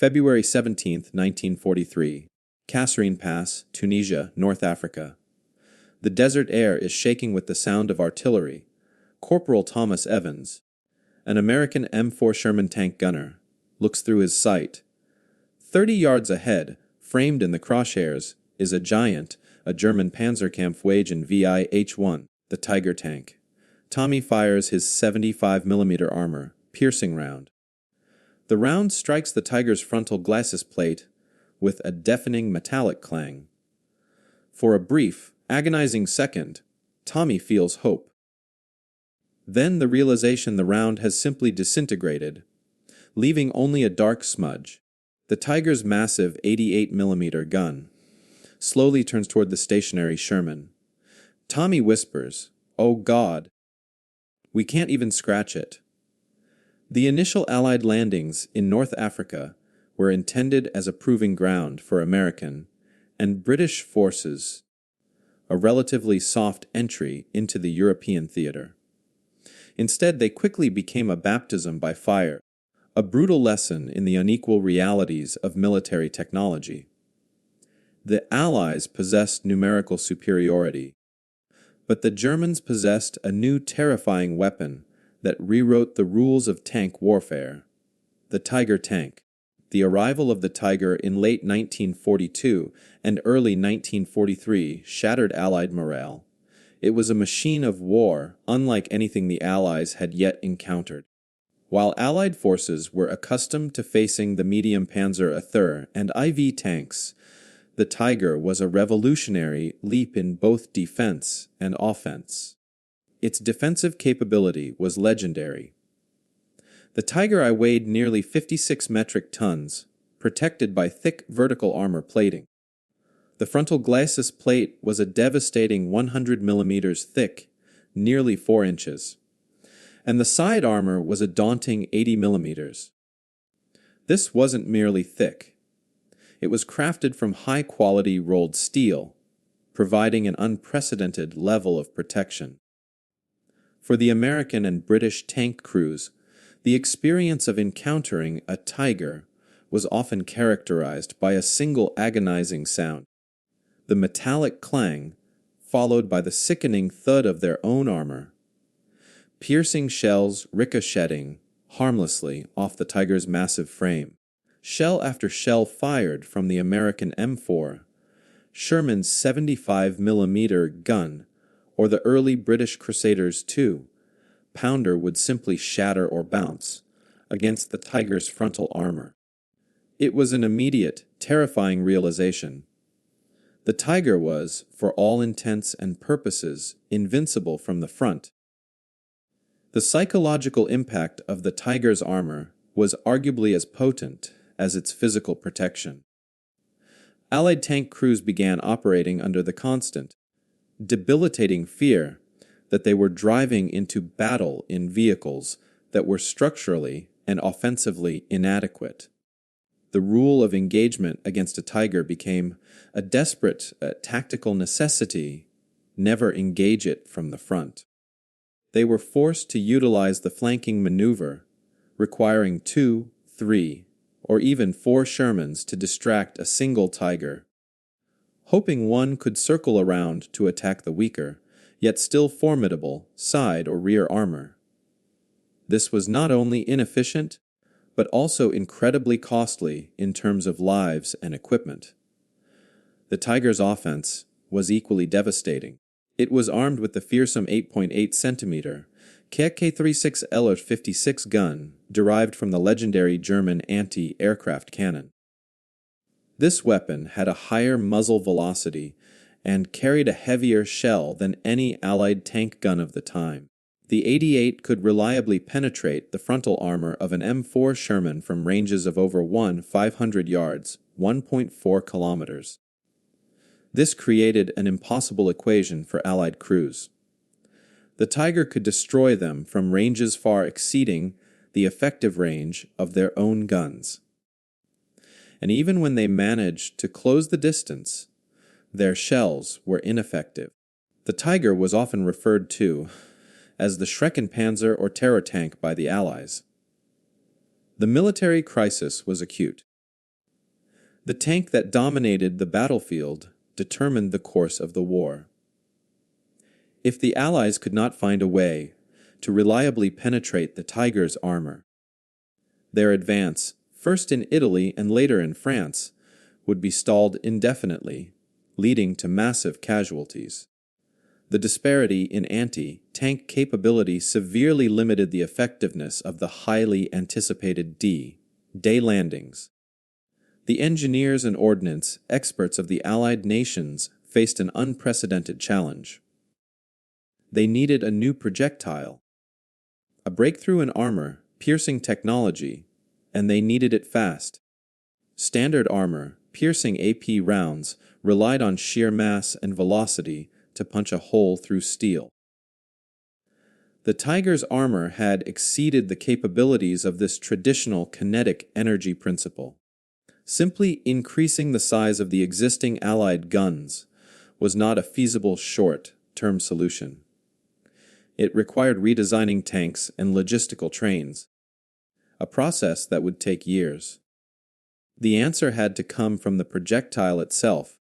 February 17, 1943. Kasserine Pass, Tunisia, North Africa. The desert air is shaking with the sound of artillery. Corporal Thomas Evans, an American M4 Sherman tank gunner, looks through his sight. 30 yards ahead, framed in the crosshairs, is a giant, a German Panzerkampfwagen VI H1, the Tiger tank. Tommy fires his 75mm armor, piercing round. The round strikes the Tiger's frontal glacis plate with a deafening metallic clang. For a brief, agonizing second, Tommy feels hope. Then the realization the round has simply disintegrated, leaving only a dark smudge. The Tiger's massive 88mm gun slowly turns toward the stationary Sherman. Tommy whispers, "Oh God, we can't even scratch it." The initial Allied landings in North Africa were intended as a proving ground for American and British forces, a relatively soft entry into the European theater. Instead, they quickly became a baptism by fire, a brutal lesson in the unequal realities of military technology. The Allies possessed numerical superiority, but the Germans possessed a new terrifying weapon that rewrote the rules of tank warfare: the Tiger tank. The arrival of the Tiger in late 1942 and early 1943 shattered Allied morale. It was a machine of war unlike anything the Allies had yet encountered. While Allied forces were accustomed to facing the medium Panzer III and IV tanks, the Tiger was a revolutionary leap in both defense and offense. Its defensive capability was legendary. The Tiger I weighed nearly 56 metric tons, protected by thick vertical armor plating. The frontal glacis plate was a devastating 100 millimeters thick, nearly 4 inches, and the side armor was a daunting 80 millimeters. This wasn't merely thick. It was crafted from high-quality rolled steel, providing an unprecedented level of protection. For the American and British tank crews, the experience of encountering a Tiger was often characterized by a single agonizing sound: the metallic clang, followed by the sickening thud of their own armor. Piercing shells ricocheting harmlessly off the Tiger's massive frame. Shell after shell fired from the American M4, Sherman's 75mm gun, or the early British Crusaders II pounder would simply shatter or bounce against the Tiger's frontal armor. It was an immediate, terrifying realization. The Tiger was, for all intents and purposes, invincible from the front. The psychological impact of the Tiger's armor was arguably as potent as its physical protection. Allied tank crews began operating under the constant, debilitating fear that they were driving into battle in vehicles that were structurally and offensively inadequate. The rule of engagement against a Tiger became a desperate tactical necessity: never engage it from the front. They were forced to utilize the flanking maneuver, requiring 2, 3, or even 4 Shermans to distract a single Tiger, hoping one could circle around to attack the weaker, yet still formidable, side or rear armor. This was not only inefficient, but also incredibly costly in terms of lives and equipment. The Tiger's offense was equally devastating. It was armed with the fearsome 8.8 centimeter KK-36 LR-56 gun derived from the legendary German anti-aircraft cannon. This weapon had a higher muzzle velocity and carried a heavier shell than any Allied tank gun of the time. The 88 could reliably penetrate the frontal armor of an M4 Sherman from ranges of over 500 yards, 1.4 kilometers. This created an impossible equation for Allied crews. The Tiger could destroy them from ranges far exceeding the effective range of their own guns. And even when they managed to close the distance, their shells were ineffective. The Tiger was often referred to as the Schreckenpanzer or terror tank by the Allies. The military crisis was acute. The tank that dominated the battlefield determined the course of the war. If the Allies could not find a way to reliably penetrate the Tiger's armor, their advance, first in Italy and later in France, would be stalled indefinitely, leading to massive casualties. The disparity in anti-tank capability severely limited the effectiveness of the highly anticipated D-Day landings. The engineers and ordnance experts of the Allied nations faced an unprecedented challenge. They needed a new projectile, a breakthrough in armor-piercing technology, and they needed it fast. Standard armor-piercing AP rounds relied on sheer mass and velocity to punch a hole through steel. The Tiger's armor had exceeded the capabilities of this traditional kinetic energy principle. Simply increasing the size of the existing Allied guns was not a feasible short-term solution. It required redesigning tanks and logistical trains, a process that would take years. The answer had to come from the projectile itself,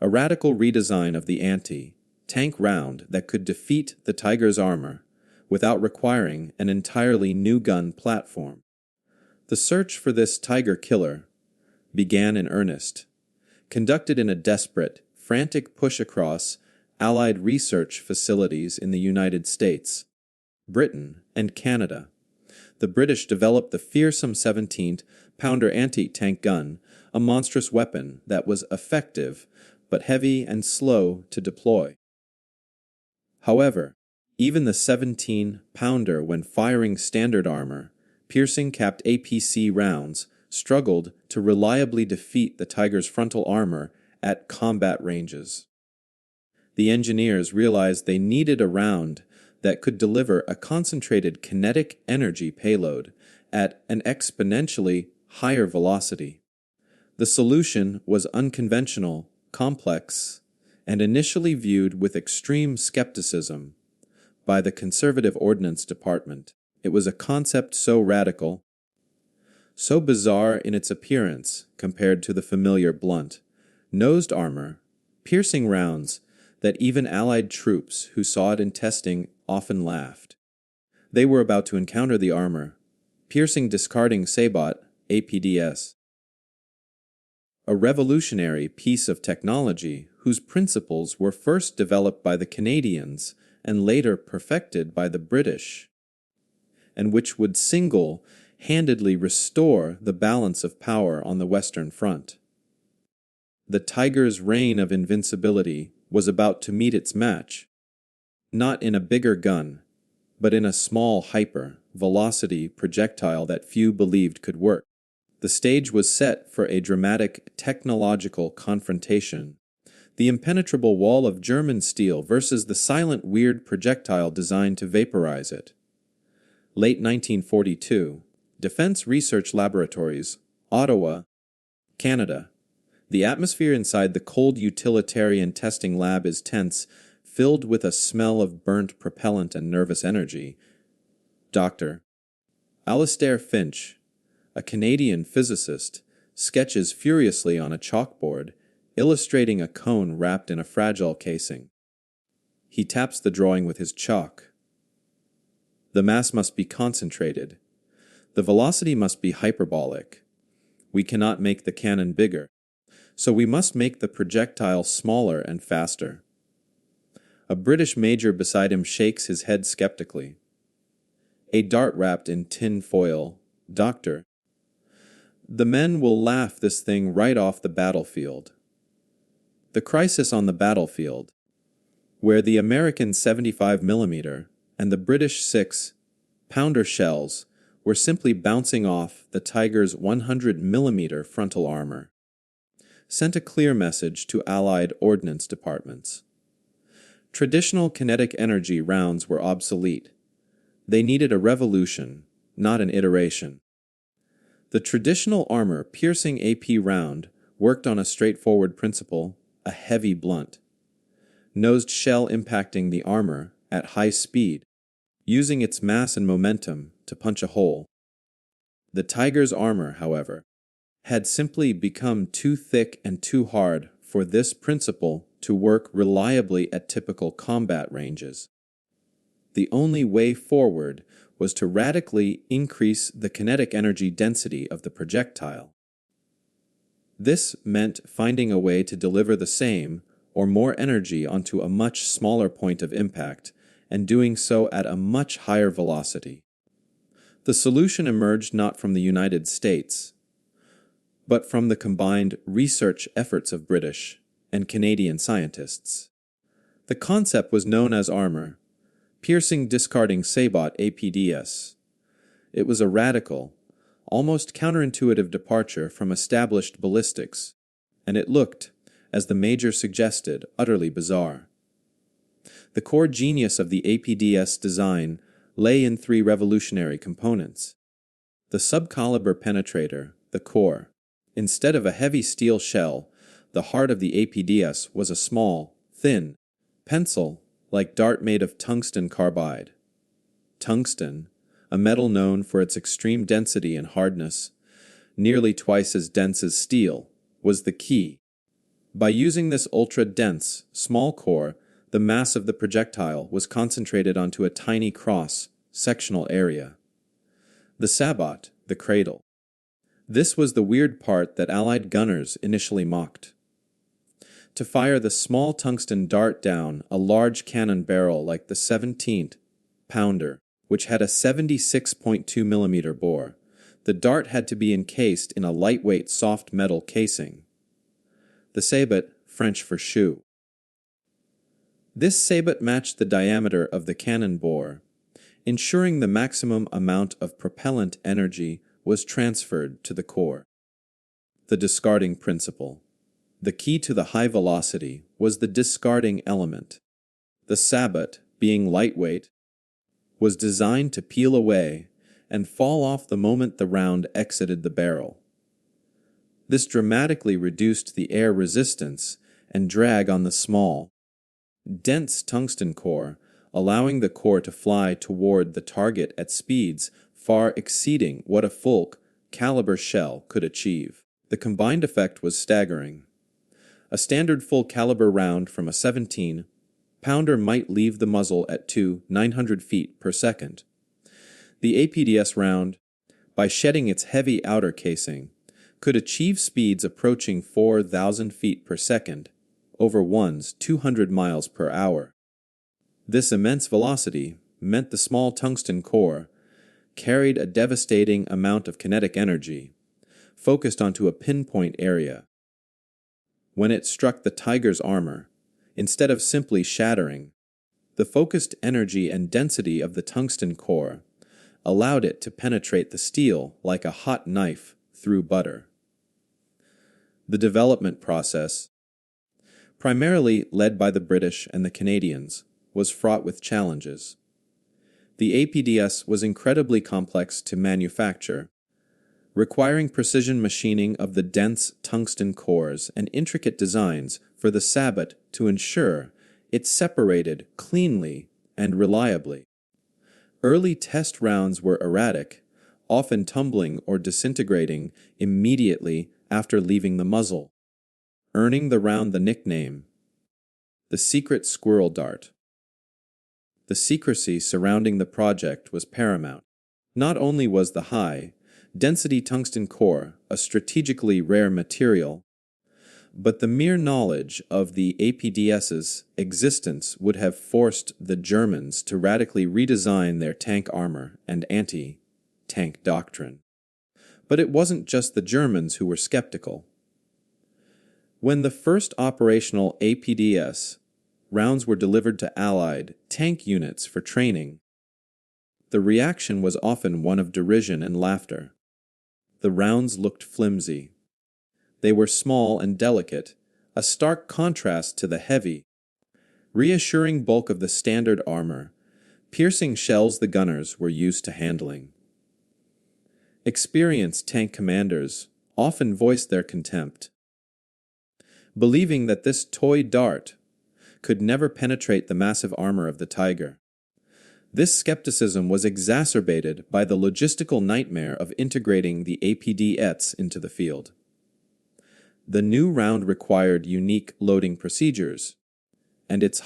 a radical redesign of the anti-tank round that could defeat the Tiger's armor without requiring an entirely new gun platform. The search for this Tiger killer began in earnest, conducted in a desperate, frantic push across Allied research facilities in the United States, Britain, and Canada. The British developed the fearsome 17-pounder anti-tank gun, a monstrous weapon that was effective but heavy and slow to deploy. However, even the 17-pounder, when firing standard armor, piercing capped APC rounds, struggled to reliably defeat the Tiger's frontal armor at combat ranges. The engineers realized they needed a round that could deliver a concentrated kinetic energy payload at an exponentially higher velocity. The solution was unconventional, complex, and initially viewed with extreme skepticism by the conservative Ordnance Department. It was a concept so radical, so bizarre in its appearance compared to the familiar blunt-nosed armor, piercing rounds that even Allied troops who saw it in testing often laughed. They were about to encounter the armor-piercing discarding Sabot APDS, a revolutionary piece of technology whose principles were first developed by the Canadians and later perfected by the British, and which would single-handedly restore the balance of power on the Western Front. The Tiger's reign of invincibility was about to meet its match, not in a bigger gun, but in a small hyper-velocity projectile that few believed could work. The stage was set for a dramatic technological confrontation, the impenetrable wall of German steel versus the silent, weird projectile designed to vaporize it. Late 1942, Defense Research Laboratories, Ottawa, Canada. The atmosphere inside the cold utilitarian testing lab is tense, filled with a smell of burnt propellant and nervous energy. Dr. Alastair Finch, a Canadian physicist, sketches furiously on a chalkboard, illustrating a cone wrapped in a fragile casing. He taps the drawing with his chalk. The mass must be concentrated. The velocity must be hyperbolic. We cannot make the cannon bigger, so we must make the projectile smaller and faster. A British major beside him shakes his head skeptically. A dart wrapped in tin foil. Doctor, the men will laugh this thing right off the battlefield. The crisis on the battlefield, where the American 75mm and the British 6-pounder shells were simply bouncing off the Tiger's 100mm frontal armor, sent a clear message to Allied ordnance departments. Traditional kinetic energy rounds were obsolete. They needed a revolution, not an iteration. The traditional armor-piercing AP round worked on a straightforward principle, a heavy blunt, nosed shell impacting the armor at high speed, using its mass and momentum to punch a hole. The Tiger's armor, however, had simply become too thick and too hard for this principle to work reliably at typical combat ranges. The only way forward was to radically increase the kinetic energy density of the projectile. This meant finding a way to deliver the same or more energy onto a much smaller point of impact, and doing so at a much higher velocity. The solution emerged not from the United States, but from the combined research efforts of British and Canadian scientists. The concept was known as armor, piercing discarding Sabot APDS. It was a radical, almost counterintuitive departure from established ballistics, and it looked, as the major suggested, utterly bizarre. The core genius of the APDS design lay in three revolutionary components. The subcaliber penetrator, the core. Instead of a heavy steel shell, the heart of the APDS was a small, thin, pencil-like dart made of tungsten carbide. Tungsten, a metal known for its extreme density and hardness, nearly twice as dense as steel, was the key. By using this ultra-dense, small core, the mass of the projectile was concentrated onto a tiny cross-sectional area. The sabot, the cradle. This was the weird part that Allied gunners initially mocked. To fire the small tungsten dart down a large cannon barrel like the 17th pounder, which had a 76.2 millimeter bore, the dart had to be encased in a lightweight soft metal casing. The sabot, French for shoe. This sabot matched the diameter of the cannon bore, ensuring the maximum amount of propellant energy was transferred to the core. The discarding principle. The key to the high velocity was the discarding element. The sabot, being lightweight, was designed to peel away and fall off the moment the round exited the barrel. This dramatically reduced the air resistance and drag on the small, dense tungsten core, allowing the core to fly toward the target at speeds far exceeding what a full caliber shell could achieve. The combined effect was staggering. A standard full caliber round from a 17-pounder might leave the muzzle at 900 feet per second. The APDS round, by shedding its heavy outer casing, could achieve speeds approaching 4,000 feet per second, over one's 200 miles per hour. This immense velocity meant the small tungsten core carried a devastating amount of kinetic energy, focused onto a pinpoint area. When it struck the Tiger's armor, instead of simply shattering, the focused energy and density of the tungsten core allowed it to penetrate the steel like a hot knife through butter. The development process, primarily led by the British and the Canadians, was fraught with challenges. The APDS was incredibly complex to manufacture, requiring precision machining of the dense tungsten cores and intricate designs for the sabot to ensure it separated cleanly and reliably. Early test rounds were erratic, often tumbling or disintegrating immediately after leaving the muzzle, earning the round the nickname, the secret squirrel dart. The secrecy surrounding the project was paramount. Not only was the high-density tungsten core a strategically rare material, but the mere knowledge of the APDS's existence would have forced the Germans to radically redesign their tank armor and anti-tank doctrine. But it wasn't just the Germans who were skeptical. When the first operational APDS rounds were delivered to Allied tank units for training, the reaction was often one of derision and laughter. The rounds looked flimsy. They were small and delicate, a stark contrast to the heavy, reassuring bulk of the standard armor, piercing shells the gunners were used to handling. Experienced tank commanders often voiced their contempt, believing that this toy dart could never penetrate the massive armor of the Tiger. This skepticism was exacerbated by the logistical nightmare of integrating the APDS into the field. The new round required unique loading procedures, and its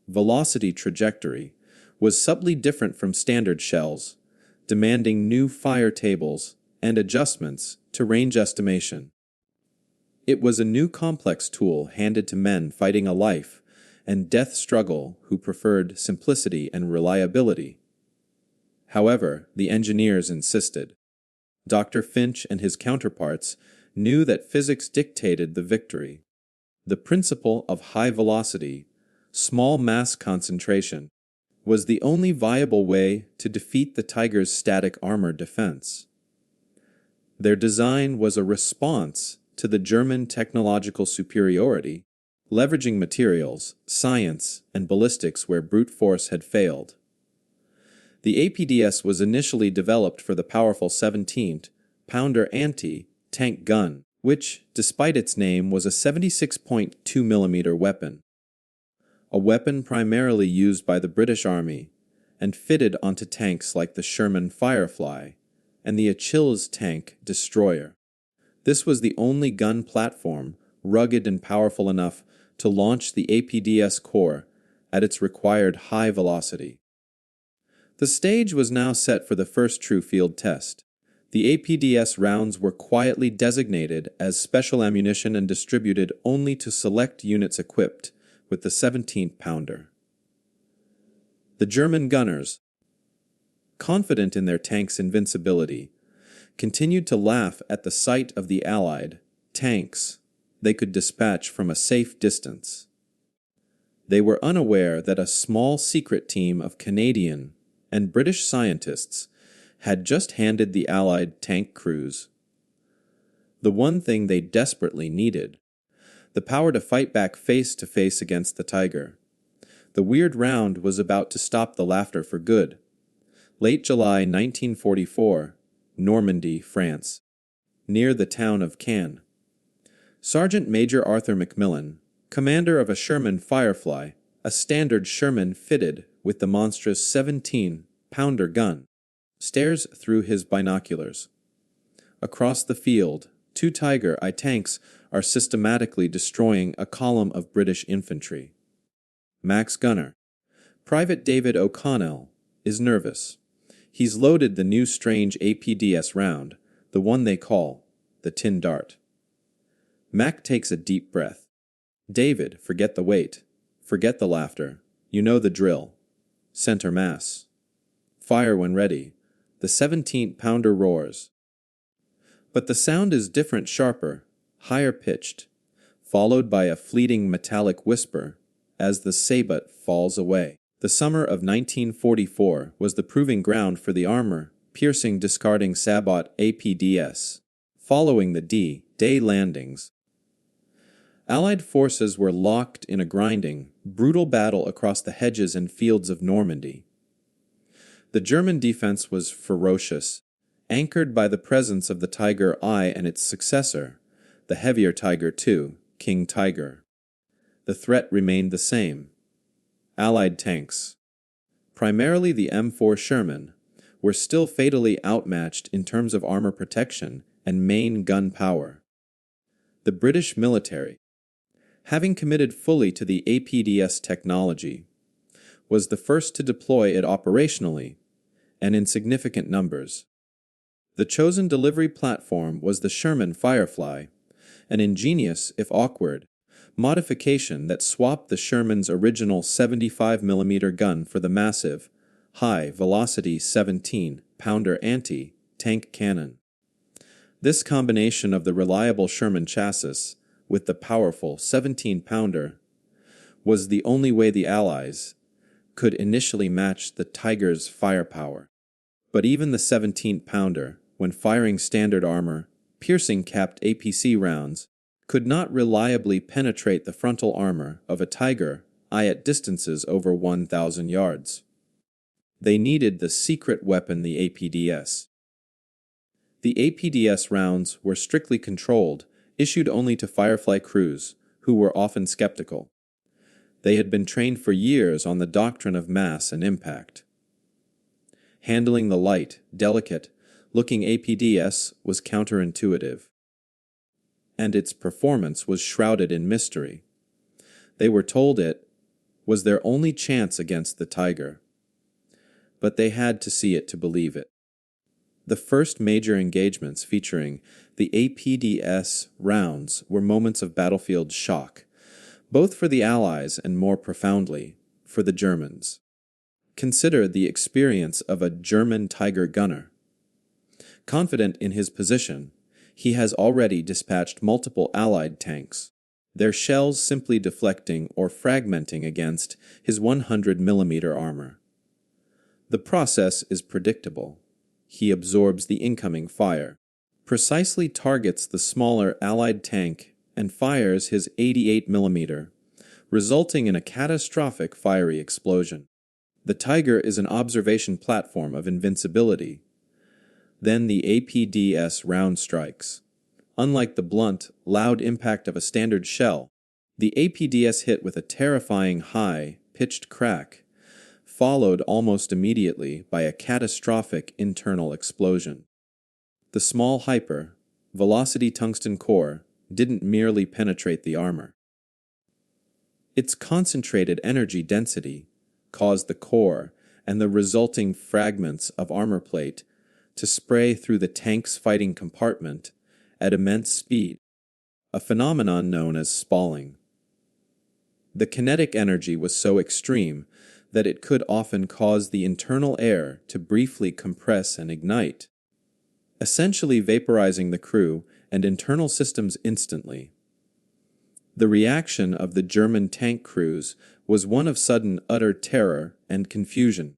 velocity trajectory was subtly different from standard shells, demanding new fire tables and adjustments to range estimation. It was a new complex tool handed to men fighting a life and death struggle who preferred simplicity and reliability. However, the engineers insisted. Dr. Finch and his counterparts knew that physics dictated the victory. The principle of high velocity, small mass concentration, was the only viable way to defeat the Tiger's static armor defense. Their design was a response to the German technological superiority, leveraging materials, science, and ballistics where brute force had failed. The APDS was initially developed for the powerful 17-pounder anti-tank gun, which, despite its name, was a 76.2 mm weapon. A weapon primarily used by the British Army and fitted onto tanks like the Sherman Firefly and the Achilles tank destroyer. This was the only gun platform rugged and powerful enough to launch the APDS core at its required high velocity. The stage was now set for the first true field test. The APDS rounds were quietly designated as special ammunition and distributed only to select units equipped with the 17-pounder. The German gunners, confident in their tank's invincibility, continued to laugh at the sight of the Allied tanks they could dispatch from a safe distance. They were unaware that a small secret team of Canadian and British scientists had just handed the Allied tank crews the one thing they desperately needed: the power to fight back face to face against the Tiger. The weird round was about to stop the laughter for good. Late July 1944, Normandy, France, near the town of Caen. Sergeant Major Arthur Macmillan, commander of a Sherman Firefly, a standard Sherman fitted with the monstrous 17-pounder gun, stares through his binoculars. Across the field, two Tiger I tanks are systematically destroying a column of British infantry. Mac's gunner, Private David O'Connell, is nervous. He's loaded the new strange APDS round, the one they call the Tin Dart. Mac takes a deep breath. David, forget the weight. Forget the laughter. You know the drill. Center mass. Fire when ready. The 17-pounder roars. But the sound is different, sharper, higher pitched, followed by a fleeting metallic whisper as the Sabot falls away. The summer of 1944 was the proving ground for the armor-piercing discarding Sabot APDS. Following the D-Day landings, Allied forces were locked in a grinding, brutal battle across the hedges and fields of Normandy. The German defense was ferocious, anchored by the presence of the Tiger I and its successor, the heavier Tiger II, King Tiger. The threat remained the same. Allied tanks, primarily the M4 Sherman, were still fatally outmatched in terms of armor protection and main gun power. The British military, having committed fully to the APDS technology, was the first to deploy it operationally and in significant numbers. The chosen delivery platform was the Sherman Firefly, an ingenious, if awkward, modification that swapped the Sherman's original 75 mm gun for the massive, high-velocity 17-pounder anti-tank cannon. This combination of the reliable Sherman chassis with the powerful 17-pounder was the only way the Allies could initially match the Tiger's firepower. But even the 17-pounder, when firing standard armor, piercing capped APC rounds, could not reliably penetrate the frontal armor of a Tiger I at distances over 1,000 yards. They needed the secret weapon, the APDS. The APDS rounds were strictly controlled, issued only to Firefly crews, who were often skeptical. They had been trained for years on the doctrine of mass and impact. Handling the light, delicate-looking APDS was counterintuitive, and its performance was shrouded in mystery. They were told it was their only chance against the Tiger, but they had to see it to believe it. The first major engagements featuring the APDS rounds were moments of battlefield shock, both for the Allies and more profoundly, for the Germans. Consider the experience of a German Tiger gunner. Confident in his position, he has already dispatched multiple Allied tanks, their shells simply deflecting or fragmenting against his 100mm armor. The process is predictable. He absorbs the incoming fire, precisely targets the smaller Allied tank, and fires his 88mm, resulting in a catastrophic fiery explosion. The Tiger is an observation platform of invincibility. Then the APDS round strikes. Unlike the blunt, loud impact of a standard shell, the APDS hit with a terrifying high-pitched crack, followed almost immediately by a catastrophic internal explosion. The small velocity tungsten core didn't merely penetrate the armor. Its concentrated energy density caused the core and the resulting fragments of armor plate to spray through the tank's fighting compartment at immense speed, a phenomenon known as spalling. The kinetic energy was so extreme that it could often cause the internal air to briefly compress and ignite, essentially vaporizing the crew and internal systems instantly. The reaction of the German tank crews was one of sudden utter terror and confusion.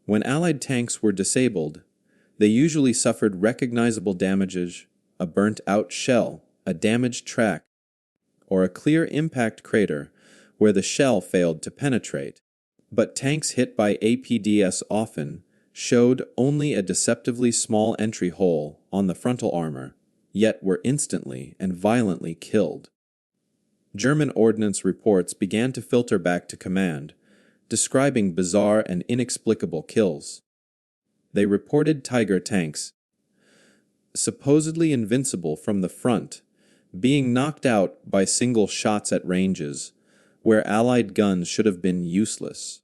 When Allied tanks were disabled, they usually suffered recognizable damages, a burnt-out shell, a damaged track, or a clear impact crater where the shell failed to penetrate. But tanks hit by APDS often showed only a deceptively small entry hole on the frontal armor, yet were instantly and violently killed. German ordnance reports began to filter back to command, describing bizarre and inexplicable kills. They reported Tiger tanks, supposedly invincible from the front, being knocked out by single shots at ranges where Allied guns should have been useless.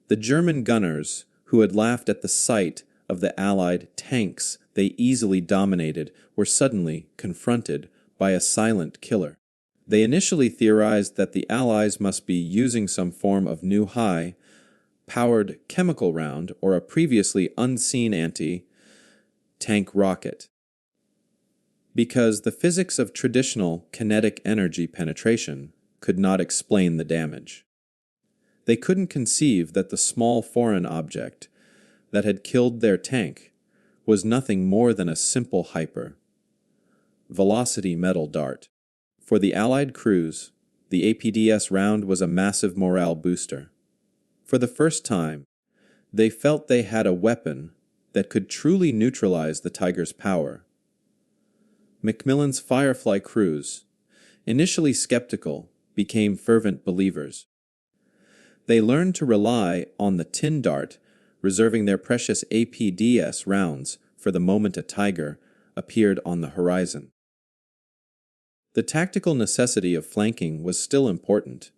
The German gunners, who had laughed at the sight of the Allied tanks they easily dominated, were suddenly confronted by a silent killer. They initially theorized that the Allies must be using some form of new high-powered chemical round or a previously unseen anti-tank rocket, because the physics of traditional kinetic energy penetration could not explain the damage. They couldn't conceive that the small foreign object that had killed their tank was nothing more than a simple velocity metal dart. For the Allied crews, the APDS round was a massive morale booster. For the first time, they felt they had a weapon that could truly neutralize the Tiger's power. Macmillan's Firefly crews, initially skeptical, became fervent believers. They learned to rely on the tin dart, reserving their precious APDS rounds for the moment a Tiger appeared on the horizon. The tactical necessity of flanking was still important,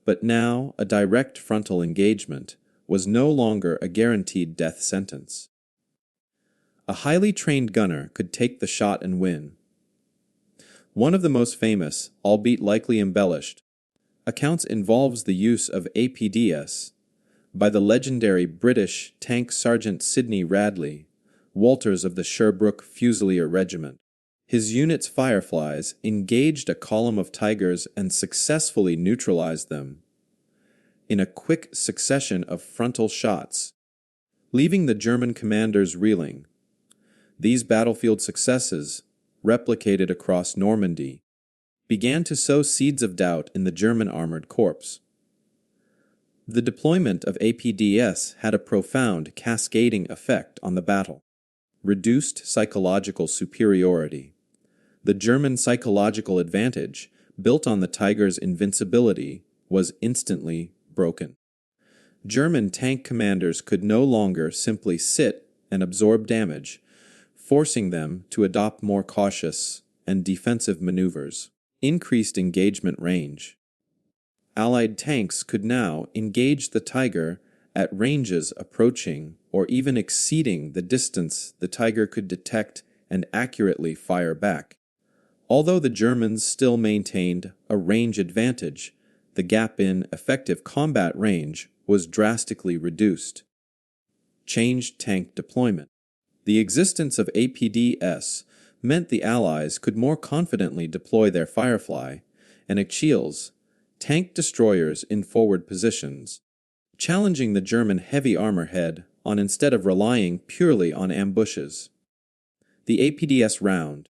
but now a direct frontal engagement was no longer a guaranteed death sentence. A highly trained gunner could take the shot and win. One of the most famous, albeit likely embellished, accounts involves the use of APDS by the legendary British tank sergeant Sidney Radley, Walters of the Sherbrooke Fusilier Regiment. His unit's Fireflies engaged a column of Tigers and successfully neutralized them in a quick succession of frontal shots, leaving the German commanders reeling. These battlefield successes, replicated across Normandy, began to sow seeds of doubt in the German armored corps. The deployment of APDS had a profound cascading effect on the battle. Reduced psychological superiority. The German psychological advantage, built on the Tiger's invincibility, was instantly broken. German tank commanders could no longer simply sit and absorb damage, forcing them to adopt more cautious and defensive maneuvers. Increased engagement range. Allied tanks could now engage the Tiger at ranges approaching or even exceeding the distance the Tiger could detect and accurately fire back. Although the Germans still maintained a range advantage, the gap in effective combat range was drastically reduced. Changed tank deployment. The existence of APDS meant the Allies could more confidently deploy their Firefly and Achilles tank destroyers in forward positions, challenging the German heavy armor head on instead of relying purely on ambushes. The APDS round,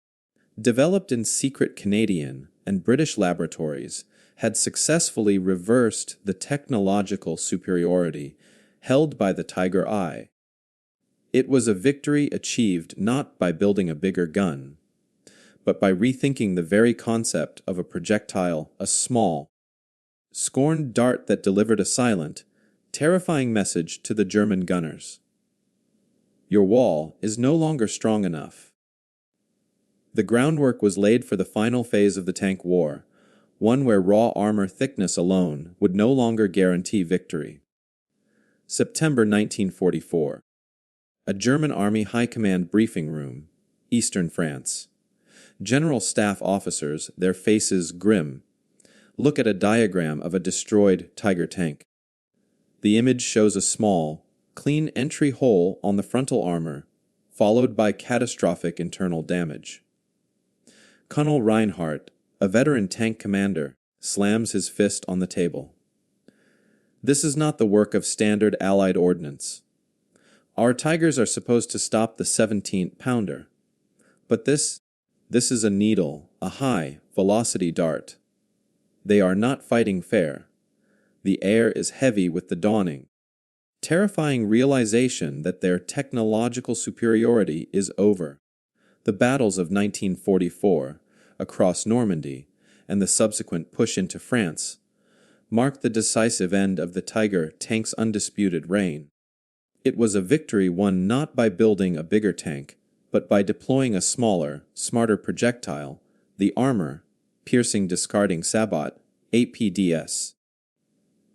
developed in secret Canadian and British laboratories, had successfully reversed the technological superiority held by the Tiger I. It was a victory achieved not by building a bigger gun, but by rethinking the very concept of a projectile, a small, scorned dart that delivered a silent, terrifying message to the German gunners. Your wall is no longer strong enough. The groundwork was laid for the final phase of the tank war, one where raw armor thickness alone would no longer guarantee victory. September 1944. A German Army High Command briefing room, Eastern France. General staff officers, their faces grim, look at a diagram of a destroyed Tiger tank. The image shows a small, clean entry hole on the frontal armor, followed by catastrophic internal damage. Colonel Reinhardt, a veteran tank commander, slams his fist on the table. This is not the work of standard Allied ordnance. Our Tigers are supposed to stop the 17-pounder. But this is a needle, a high-velocity dart. They are not fighting fair. The air is heavy with the dawning, terrifying realization that their technological superiority is over. The battles of 1944, across Normandy, and the subsequent push into France, marked the decisive end of the Tiger tank's undisputed reign. It was a victory won not by building a bigger tank, but by deploying a smaller, smarter projectile, the armor-piercing discarding Sabot, APDS.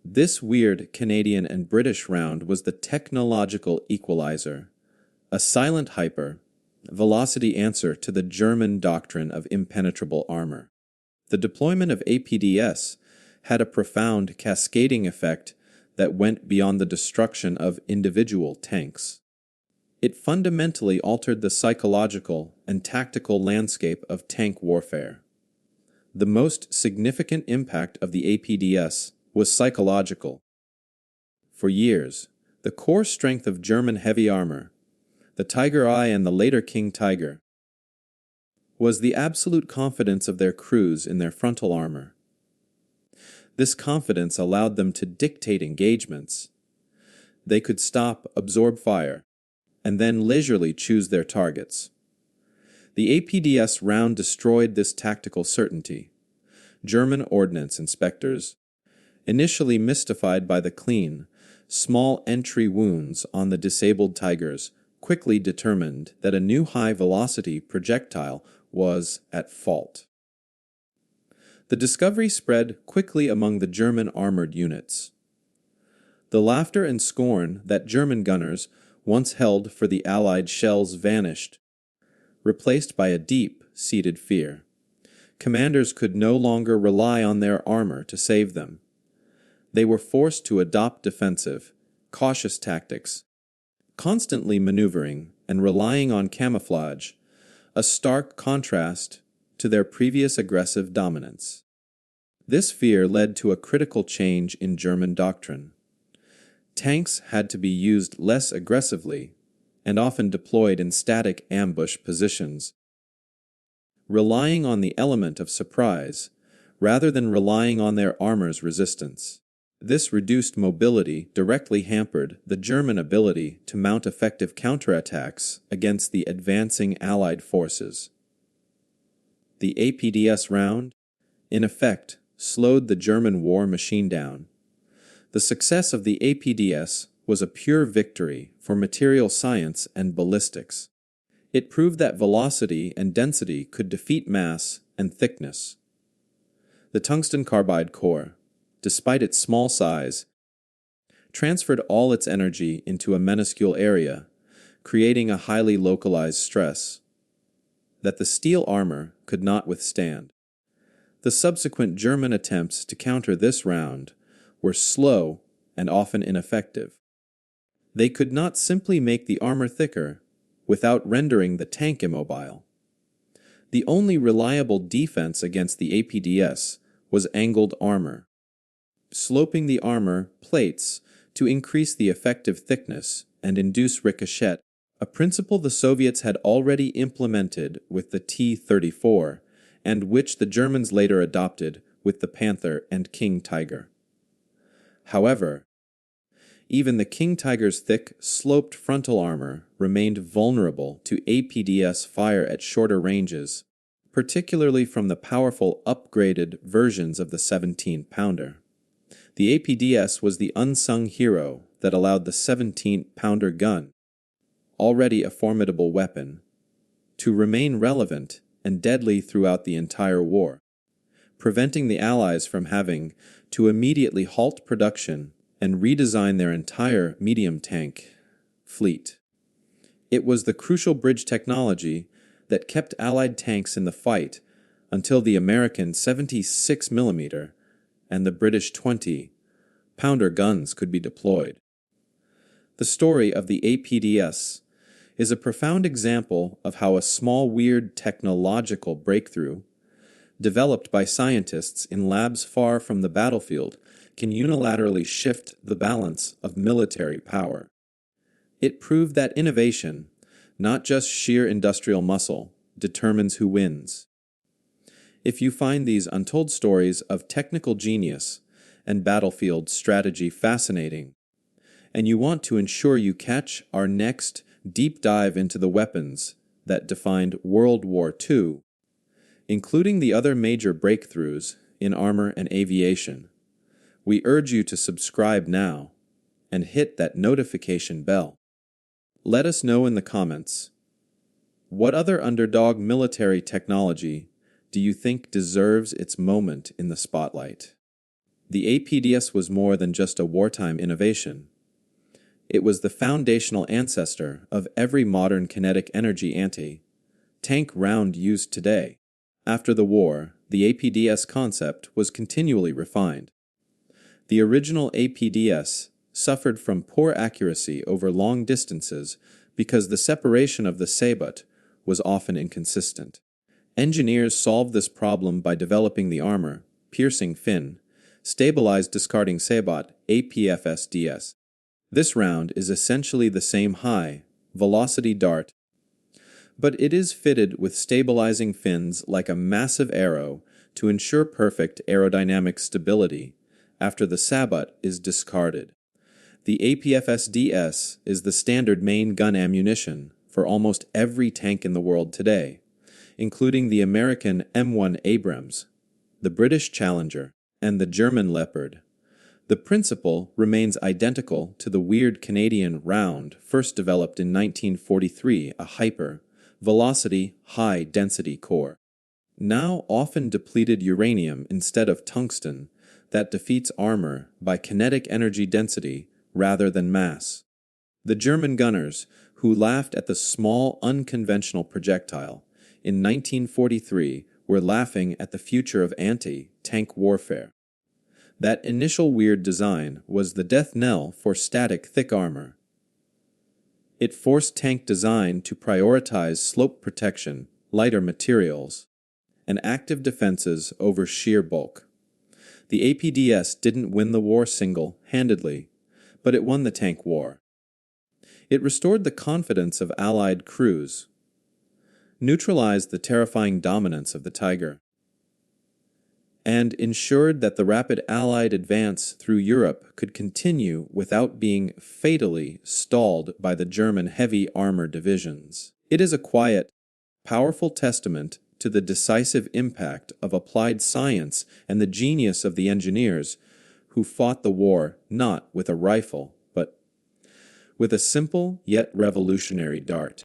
This weird Canadian and British round was the technological equalizer, a silent hyper-velocity answer to the German doctrine of impenetrable armor. The deployment of APDS had a profound cascading effect that went beyond the destruction of individual tanks. It fundamentally altered the psychological and tactical landscape of tank warfare. The most significant impact of the APDS was psychological. For years, the core strength of German heavy armor, the Tiger I and the later King Tiger, was the absolute confidence of their crews in their frontal armor. This confidence allowed them to dictate engagements. They could stop, absorb fire, and then leisurely choose their targets. The APDS round destroyed this tactical certainty. German ordnance inspectors, initially mystified by the clean, small entry wounds on the disabled Tigers, quickly determined that a new high-velocity projectile was at fault. The discovery spread quickly among the German armored units. The laughter and scorn that German gunners once held for the Allied shells vanished, replaced by a deep-seated fear. Commanders could no longer rely on their armor to save them. They were forced to adopt defensive, cautious tactics, constantly maneuvering and relying on camouflage, a stark contrast to their previous aggressive dominance. This fear led to a critical change in German doctrine. Tanks had to be used less aggressively and often deployed in static ambush positions, relying on the element of surprise rather than relying on their armor's resistance. This reduced mobility directly hampered the German ability to mount effective counterattacks against the advancing Allied forces. The APDS round, in effect, slowed the German war machine down. The success of the APDS was a pure victory for material science and ballistics. It proved that velocity and density could defeat mass and thickness. The tungsten carbide core, despite its small size, transferred all its energy into a minuscule area, creating a highly localized stress that the steel armor could not withstand. The subsequent German attempts to counter this round were slow and often ineffective. They could not simply make the armor thicker without rendering the tank immobile. The only reliable defense against the APDS was angled armor, sloping the armor plates to increase the effective thickness and induce ricochet, a principle the Soviets had already implemented with the T-34 and which the Germans later adopted with the Panther and King Tiger. However, even the King Tiger's thick, sloped frontal armor remained vulnerable to APDS fire at shorter ranges, particularly from the powerful upgraded versions of the 17-pounder. The APDS was the unsung hero that allowed the 17-pounder gun, already a formidable weapon, to remain relevant and deadly throughout the entire war, preventing the Allies from having to immediately halt production and redesign their entire medium tank fleet. It was the crucial bridge technology that kept Allied tanks in the fight until the American 76mm and the British 20-pounder guns could be deployed. The story of the APDS is a profound example of how a small, weird technological breakthrough, developed by scientists in labs far from the battlefield, can unilaterally shift the balance of military power. It proved that innovation, not just sheer industrial muscle, determines who wins. If you find these untold stories of technical genius and battlefield strategy fascinating, and you want to ensure you catch our next deep dive into the weapons that defined World War II, including the other major breakthroughs in armor and aviation, we urge you to subscribe now and hit that notification bell. Let us know in the comments, what other underdog military technology do you think deserves its moment in the spotlight? The APDS was more than just a wartime innovation. It was the foundational ancestor of every modern kinetic energy anti-tank round used today. After the war, the APDS concept was continually refined. The original APDS suffered from poor accuracy over long distances because the separation of the Sabot was often inconsistent. Engineers solved this problem by developing the armor-piercing fin, stabilized discarding Sabot APFSDS. This round is essentially the same high-velocity dart, but it is fitted with stabilizing fins like a massive arrow to ensure perfect aerodynamic stability after the Sabot is discarded. The APFSDS is the standard main gun ammunition for almost every tank in the world today, including the American M1 Abrams, the British Challenger, and the German Leopard. The principle remains identical to the weird Canadian round first developed in 1943, a hyper-velocity, high-density core. Now often depleted uranium instead of tungsten that defeats armor by kinetic energy density rather than mass. The German gunners, who laughed at the small, unconventional projectile in 1943, were laughing at the future of anti-tank warfare. That initial weird design was the death knell for static thick armor. It forced tank design to prioritize slope protection, lighter materials, and active defenses over sheer bulk. The APDS didn't win the war single-handedly, but it won the tank war. It restored the confidence of Allied crews, neutralized the terrifying dominance of the Tiger, and ensured that the rapid Allied advance through Europe could continue without being fatally stalled by the German heavy armor divisions. It is a quiet, powerful testament to the decisive impact of applied science and the genius of the engineers who fought the war not with a rifle, but with a simple yet revolutionary dart.